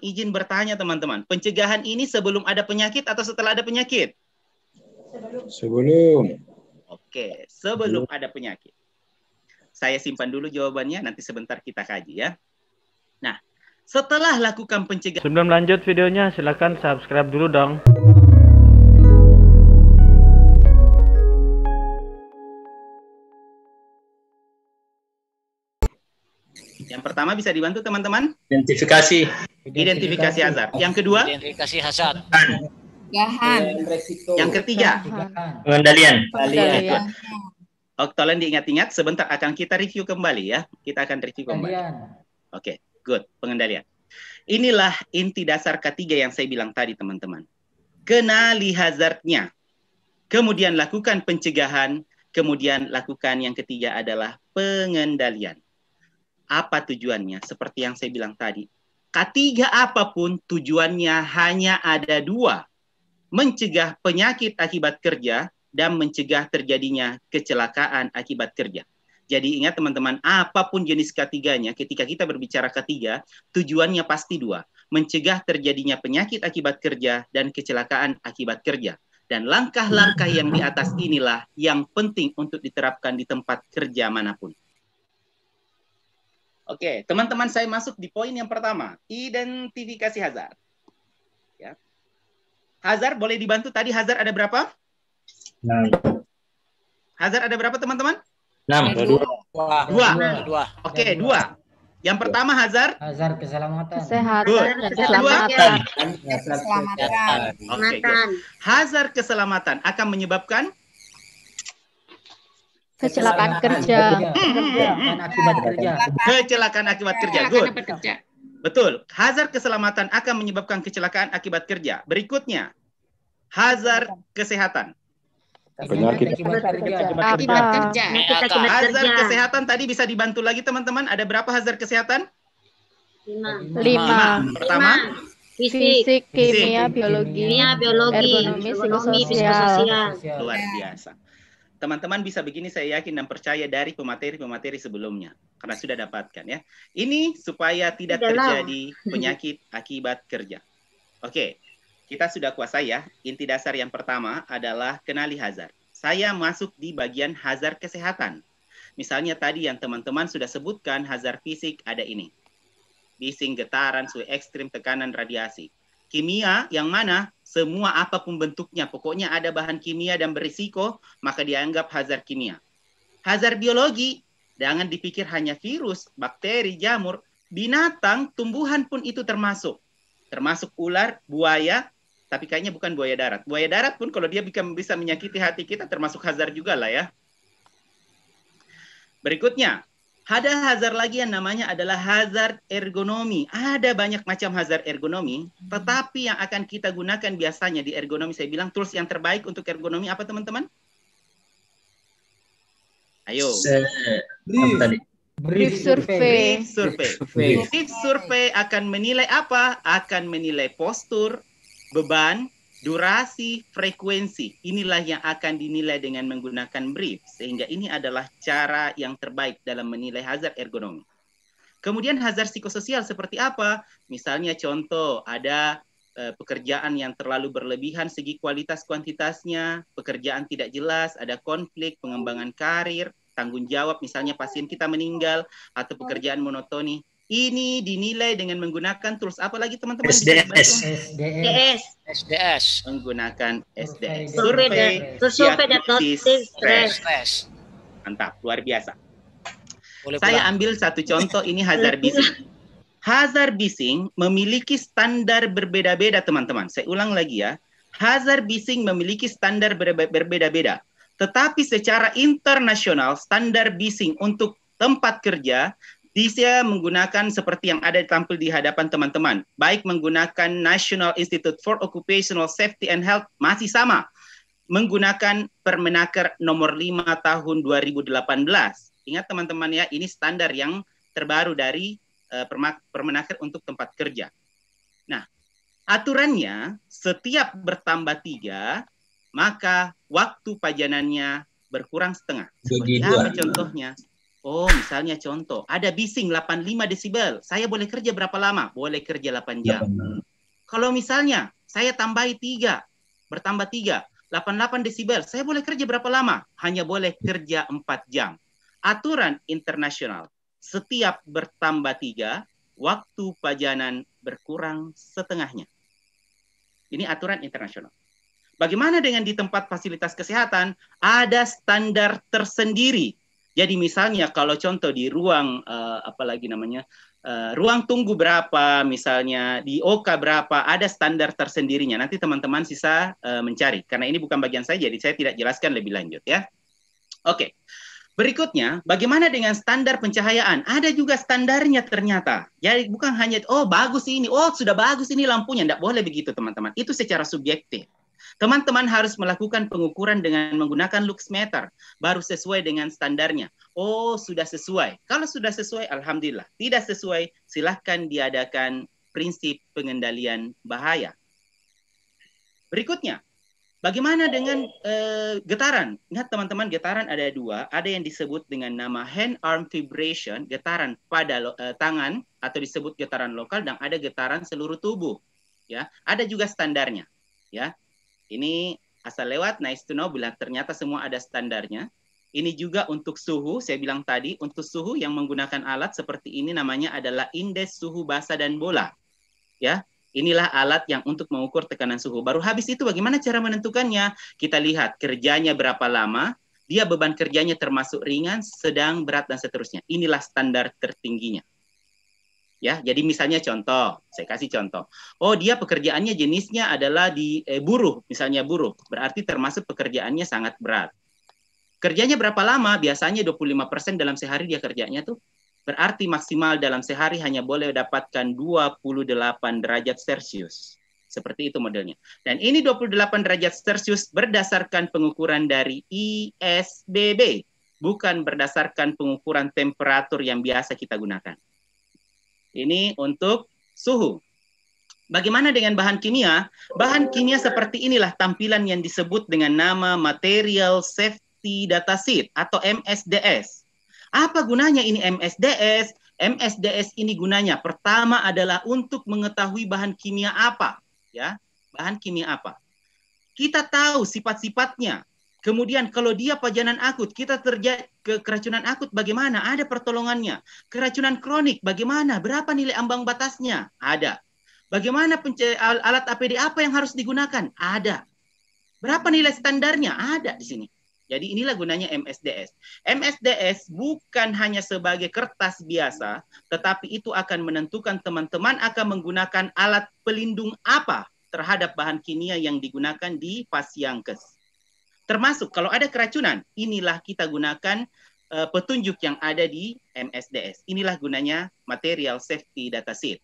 izin bertanya teman-teman. Pencegahan ini sebelum ada penyakit atau setelah ada penyakit? Sebelum. Oke, sebelum ada penyakit. Saya simpan dulu jawabannya, nanti sebentar kita kaji ya. Nah, setelah lakukan pencegahan. Sebelum lanjut videonya, silakan subscribe dulu dong. Yang pertama bisa dibantu teman-teman? Identifikasi. Identifikasi hazard. Yang kedua? Identifikasi hazard. Yang ketiga? Pengendalian. Oh, tolong diingat-ingat, sebentar akan kita review kembali ya. Kita akan review kembali. Oke, good. Pengendalian. Inilah inti dasar ketiga yang saya bilang tadi teman-teman. Kenali hazardnya. Kemudian lakukan pencegahan. Kemudian lakukan yang ketiga adalah pengendalian. Apa tujuannya? Seperti yang saya bilang tadi. Ketiga apapun tujuannya hanya ada dua. Mencegah penyakit akibat kerja dan mencegah terjadinya kecelakaan akibat kerja. Jadi ingat teman-teman, apapun jenis ketiganya, ketika kita berbicara ketiga, tujuannya pasti dua. Mencegah terjadinya penyakit akibat kerja dan kecelakaan akibat kerja. Dan langkah-langkah yang di atas inilah yang penting untuk diterapkan di tempat kerja manapun. Oke, teman-teman, saya masuk di poin yang pertama, identifikasi hazard. Ya. Hazard boleh dibantu tadi, hazard ada berapa? 6. Hazard ada berapa teman-teman? 6. 2. Oke, 2. Yang pertama hazard? Hazard keselamatan. Kesehatan dan keselamatan. Oke, good. Hazard keselamatan akan menyebabkan Kecelakaan kerja. Kecelakaan akibat kerja. Kecelakaan akibat kerja. Good. Betul. Hazard keselamatan akan menyebabkan kecelakaan akibat kerja. Berikutnya, hazard kesehatan. Penyakit akibat kerja. Akibat kerja. Hazard kesehatan tadi bisa dibantu lagi teman-teman. Ada berapa hazard kesehatan? 5. 5. Pertama, Fisik, kimia, biologi, ergonomi, psikososial. luar biasa. Teman-teman bisa begini, saya yakin dan percaya dari pemateri-pemateri sebelumnya. Karena sudah dapatkan ya. Ini supaya tidak terjadi penyakit akibat kerja. Oke, kita sudah kuasai ya. Inti dasar yang pertama adalah kenali hazard. Saya masuk di bagian hazard kesehatan. Misalnya tadi yang teman-teman sudah sebutkan, hazard fisik ada ini. Bising, getaran, suhu ekstrim, tekanan, radiasi. Kimia yang mana? Semua apapun bentuknya. Pokoknya ada bahan kimia dan berisiko, maka dianggap hazard kimia. Hazard biologi, jangan dipikir hanya virus, bakteri, jamur. Binatang, tumbuhan pun itu termasuk. Termasuk ular, buaya, tapi kayaknya bukan buaya darat. Buaya darat pun kalau dia bisa menyakiti hati kita, termasuk hazard juga lah ya. Berikutnya, ada hazard lagi yang namanya adalah hazard ergonomi. Ada banyak macam hazard ergonomi, tetapi yang akan kita gunakan biasanya di ergonomi, saya bilang tools yang terbaik untuk ergonomi apa teman-teman? Ayo. Brief survey. Brief survey akan menilai apa? Akan menilai postur, beban, durasi, frekuensi. Inilah yang akan dinilai dengan menggunakan brief. Sehingga ini adalah cara yang terbaik dalam menilai hazard ergonomi. Kemudian hazard psikososial seperti apa? Misalnya contoh, ada pekerjaan yang terlalu berlebihan segi kualitas kuantitasnya, pekerjaan tidak jelas, ada konflik, pengembangan karir, tanggung jawab, misalnya pasien kita meninggal, atau pekerjaan monotoni. Ini dinilai dengan menggunakan tools apa lagi teman-teman? SDS. Menggunakan SDS. Survei diagnosis stres. Mantap, luar biasa. Saya ambil satu contoh, ini hazard bising. Hazard bising memiliki standar berbeda-beda teman-teman. Saya ulang lagi ya. Hazard bising memiliki standar berbeda-beda. Tetapi secara internasional, standar bising untuk tempat kerja bisa menggunakan seperti yang ada tampil di hadapan teman-teman. Baik menggunakan National Institute for Occupational Safety and Health, masih sama. Menggunakan Permenaker nomor 5 tahun 2018. Ingat teman-teman ya, ini standar yang terbaru dari Permenaker untuk tempat kerja. Nah, aturannya setiap bertambah 3, maka waktu pajanannya berkurang setengah. Seperti apa contohnya? Oh, misalnya contoh, ada bising 85 desibel. Saya boleh kerja berapa lama? Boleh kerja 8 jam. Kalau misalnya saya tambahi 3, bertambah 3, 88 desibel, saya boleh kerja berapa lama? Hanya boleh kerja 4 jam. Aturan internasional, setiap bertambah 3, waktu pajanan berkurang setengahnya. Ini aturan internasional. Bagaimana dengan di tempat fasilitas kesehatan? Ada standar tersendiri. Jadi misalnya kalau contoh di ruang ruang tunggu berapa, misalnya di OK berapa, ada standar tersendirinya. Nanti teman-teman sisa mencari. Karena ini bukan bagian saya, jadi saya tidak jelaskan lebih lanjut ya. Oke. Berikutnya, bagaimana dengan standar pencahayaan? Ada juga standarnya ternyata. Jadi bukan hanya, oh bagus ini, oh sudah bagus ini lampunya. Tidak boleh begitu teman-teman. Itu secara subjektif. Teman-teman harus melakukan pengukuran dengan menggunakan luxmeter. Baru sesuai dengan standarnya. Oh sudah sesuai. Kalau sudah sesuai, alhamdulillah. Tidak sesuai, silahkan diadakan prinsip pengendalian bahaya. Berikutnya. Bagaimana dengan getaran? Ingat teman-teman, getaran ada 2. Ada yang disebut dengan nama hand-arm vibration, getaran pada tangan, atau disebut getaran lokal, dan ada getaran seluruh tubuh. Ya, ada juga standarnya. Ya, ini asal lewat, nice to know, bila ternyata semua ada standarnya. Ini juga untuk suhu, saya bilang tadi, untuk suhu yang menggunakan alat seperti ini namanya adalah indeks suhu basa dan bola. Ya. Inilah alat yang untuk mengukur tekanan suhu. Baru habis itu bagaimana cara menentukannya? Kita lihat kerjanya berapa lama, dia beban kerjanya termasuk ringan, sedang, berat, dan seterusnya. Inilah standar tertingginya. Ya, jadi misalnya contoh, saya kasih contoh. Oh, dia pekerjaannya jenisnya adalah di buruh, misalnya buruh. Berarti termasuk pekerjaannya sangat berat. Kerjanya berapa lama? Biasanya 25% dalam sehari dia kerjanya tuh. Berarti maksimal dalam sehari hanya boleh dapatkan 28 derajat Celcius. Seperti itu modelnya. Dan ini 28 derajat Celcius berdasarkan pengukuran dari ISBB. Bukan berdasarkan pengukuran temperatur yang biasa kita gunakan. Ini untuk suhu. Bagaimana dengan bahan kimia? Bahan kimia seperti inilah tampilan yang disebut dengan nama Material Safety Data Sheet atau MSDS. Apa gunanya ini MSDS? MSDS ini gunanya pertama adalah untuk mengetahui bahan kimia apa, ya. Bahan kimia apa? Kita tahu sifat-sifatnya. Kemudian kalau dia pajanan akut, kita terjadi ke keracunan akut bagaimana? Ada pertolongannya. Keracunan kronik bagaimana? Berapa nilai ambang batasnya? Ada. Bagaimana alat APD apa yang harus digunakan? Ada. Berapa nilai standarnya? Ada di sini. Jadi inilah gunanya MSDS. MSDS bukan hanya sebagai kertas biasa, tetapi itu akan menentukan teman-teman akan menggunakan alat pelindung apa terhadap bahan kimia yang digunakan di Pasyankes. Termasuk kalau ada keracunan, inilah kita gunakan petunjuk yang ada di MSDS. Inilah gunanya Material Safety Data Sheet.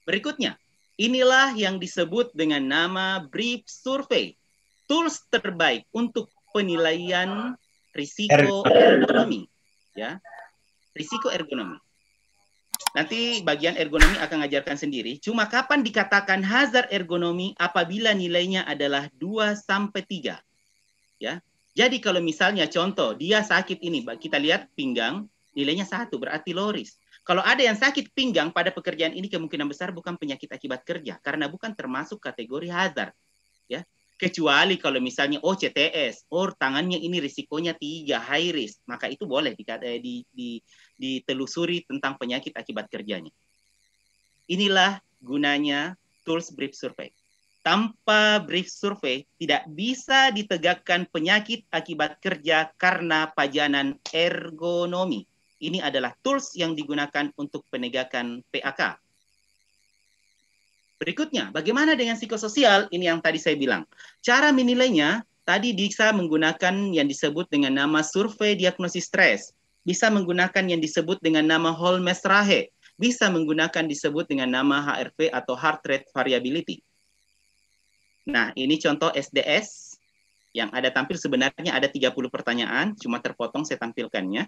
Berikutnya, inilah yang disebut dengan nama Brief Survey. Tools terbaik untuk penilaian risiko ergonomi, ya, risiko ergonomi. Nanti bagian ergonomi akan ngajarkan sendiri. Cuma kapan dikatakan hazard ergonomi? Apabila nilainya adalah 2-3, ya. Jadi kalau misalnya contoh dia sakit ini, kita lihat pinggang nilainya 1, berarti low risk. Kalau ada yang sakit pinggang pada pekerjaan ini kemungkinan besar bukan penyakit akibat kerja karena bukan termasuk kategori hazard, ya. Kecuali kalau misalnya CTS, tangannya ini risikonya 3, high risk, maka itu boleh ditelusuri tentang penyakit akibat kerjanya. Inilah gunanya tools brief survey. Tanpa brief survey tidak bisa ditegakkan penyakit akibat kerja karena pajanan ergonomi. Ini adalah tools yang digunakan untuk penegakan PAK. Berikutnya, bagaimana dengan psikososial? Ini yang tadi saya bilang. Cara menilainya, tadi bisa menggunakan yang disebut dengan nama survei diagnosis stres. Bisa menggunakan yang disebut dengan nama Holmes-Rahe. Bisa menggunakan disebut dengan nama HRV atau Heart Rate Variability. Nah, ini contoh SDS yang ada tampil sebenarnya ada 30 pertanyaan, cuma terpotong saya tampilkannya.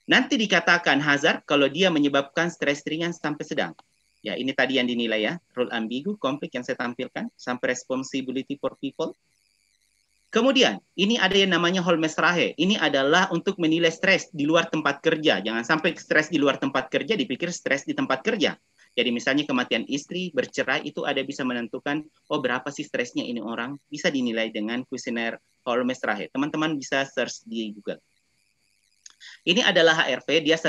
Nanti dikatakan hazard kalau dia menyebabkan stres ringan sampai sedang. Ya, ini tadi yang dinilai ya, rule ambigu, konflik yang saya tampilkan, sampai responsibility for people. Kemudian, ini ada yang namanya Holmes-Rahe. Ini adalah untuk menilai stres di luar tempat kerja. Jangan sampai stres di luar tempat kerja dipikir stres di tempat kerja. Jadi misalnya kematian istri, bercerai, itu ada bisa menentukan, oh berapa sih stresnya ini orang, bisa dinilai dengan kuesioner Holmes-Rahe. Teman-teman bisa search di Google. Ini adalah HRV, dia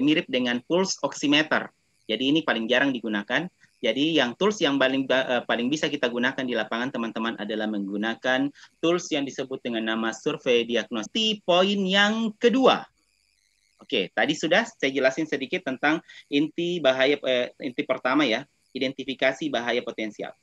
mirip dengan pulse oximeter. Jadi ini paling jarang digunakan. Jadi yang tools yang paling bisa kita gunakan di lapangan teman-teman adalah menggunakan tools yang disebut dengan nama survei diagnostik. Poin yang kedua. Oke, tadi sudah saya jelasin sedikit tentang inti pertama ya, identifikasi bahaya potensial.